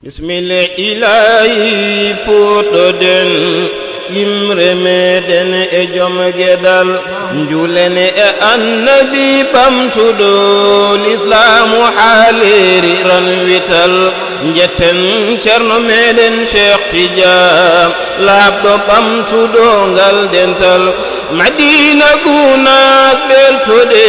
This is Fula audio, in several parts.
Bismillah ilahi putoden imre meden e jom gedal julene e annabi pamtuɗo l'islamu haaliri ran wital jetten ceerno meɗen Cheikh Tidiane labɗo pamtuɗo ngal dental Madina gunas ɓeltoɗe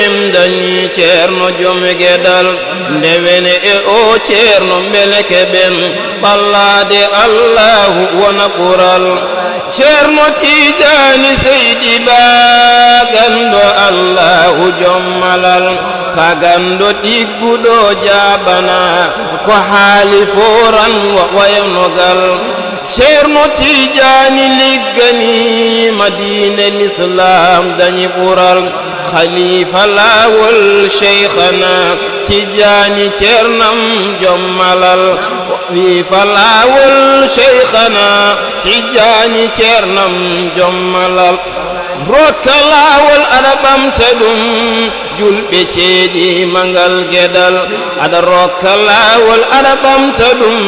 en dañi ceerno joom gedal ndewene e o ceerno meleke ɓen ɓallade Allahu wona ɓural ceerno Tidiane Seydi Ba ganɗo Allahu joom malal ka ganɗo ɗigguɗo jabana ko haali foran waynogal ceerno Tidiane liggani Madina l'Islam dañi ɓural khalifa lawol cheikhana Tidiane ceernam joom malal wi fa lawol cheikhana Tidiane ceernam joom malal rokka lawol aɗa ɓamta ɗum julɓe ceeɗi mangal gueɗal aɗa rokka lawol aɗa ɓamta ɗum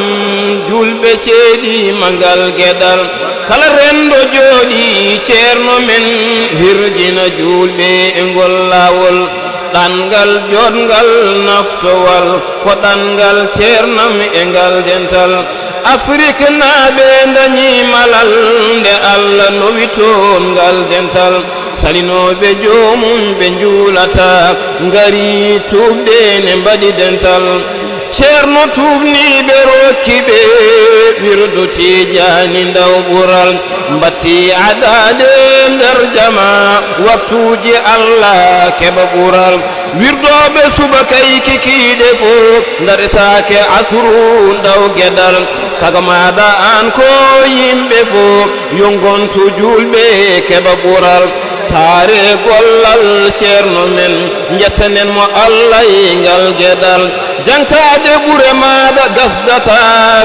julɓe ceeɗi mangal gueɗal kala rendo jooɗi ceerno men hirjina julɓe e ngol lawol ɗangal jotgal naftowal ko ɗangal ceernam e ngal dental Afrique naaɓe dañi malal nde Allah nowi toon ngal dental salinoɓe joomum ɓe juulata ngari tuubɗe ne mbaɗi dental ceerno tuubniɓe rokkiɓe wirdu Tidiane ndaw ɓural mbatti aɗaɗe nder jama waktuji Allah keɓa ɓural wirdoɓe subakay kikiɗe fof daretake asru ndaw gueɗal sago maɗa an ko yimɓe fof yo gontu julɓe keɓa ɓural taare gollal ceerno men jettanen mo Allah e ngal gueɗal jantade ɓuure maɗa gasdata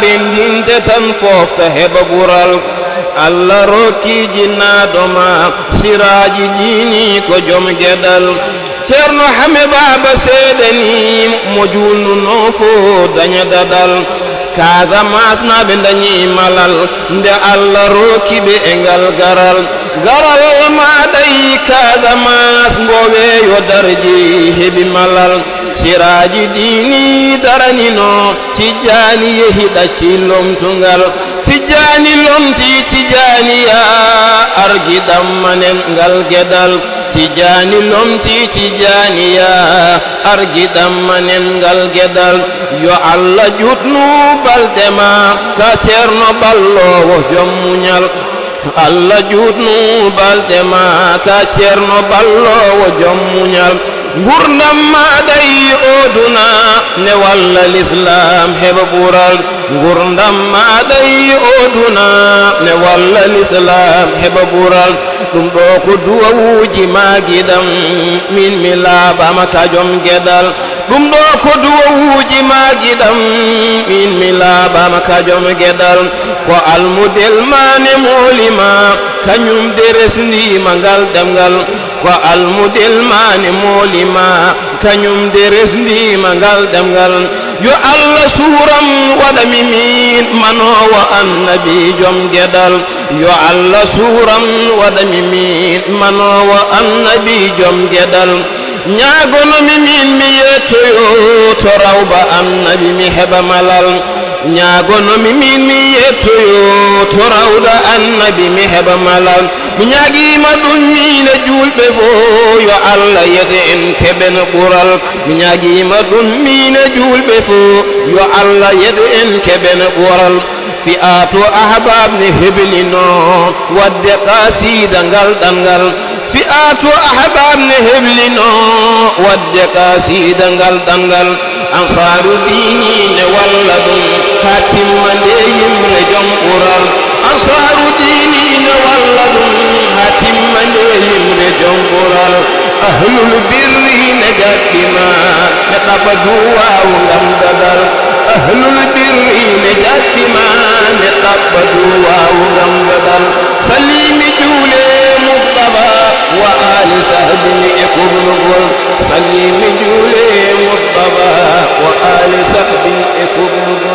rendinte tan fofta heɓa ɓural Allah rokki jinnaɗoma siraji ɗini ko joom gueɗal ceerno hame baba seeɗani mo julnuno fo daña dadal Casamance naɓe dañi malal nde Allah rokkiɓe e ngal garal maɗay Casamance ngoweyo darji heɓi malal siraji ɗini daranino Tidiane yehi ɗacci lomtugal Tidiane lomti Tidiane ya argiɗammanen ngal gueɗal Tidiane lomti Tidiane ya argiɗammanen ngal gueɗal yo Allah jutnu baldema ka ceerno ballowo joom muñal Allah jutnu baldema ka ceerno ballowo joom muñal gurdam maɗay oduna ne walla l'Islam heɓa ɓural gurdam maɗay oduna ne walla l'Islam heɓa ɓural ɗum ɗo ko duwawuji magiɗam min mi laaɓama ka joom gueɗal ɗum ɗo ko duwawuji magiɗam min mi laaɓama ka joom gueɗal ko almudel mane molima kañum de resdima ngal ɗemgal ko almudel mane molima kañum de resdima ngal ɗemgal yo Allah suram waɗami min manowo annabi joom gueɗal yo Allah suram waɗami min manowo annabi joom gueɗal ñagonomi min mi yettoyo to rawba annabi mi heɓa malal ñagonomi min mi yettoyo to rawda annabi mi heɓa malal mi ñaguima ɗum mine julɓe fo yo Allah yede en keɓen ɓural mi ñaguima ɗum mine julɓe fo yo Allah yede en keɓen ɓural fi'atu ahbab ne heblino wadde qasida ngal ɗangal fi'atu ahbab ne heblino wadde qasida ngal ɗangal ansaru dini ne walla ɗum ha timmande yimre joom ɓural ansaru dini ne walla ɗum ha timmande yimre joom ɓural ahlul birri ne jaɗɗima ne ɗaɓa duwawu ngam dadal ahlul birri ne jaɗɗima ne ɗaɓa duwawu ngam dadal salimi juule Mustafa wa ali sahbini e kublugol salimi juule Mustafa wa ali sahbini e kublugol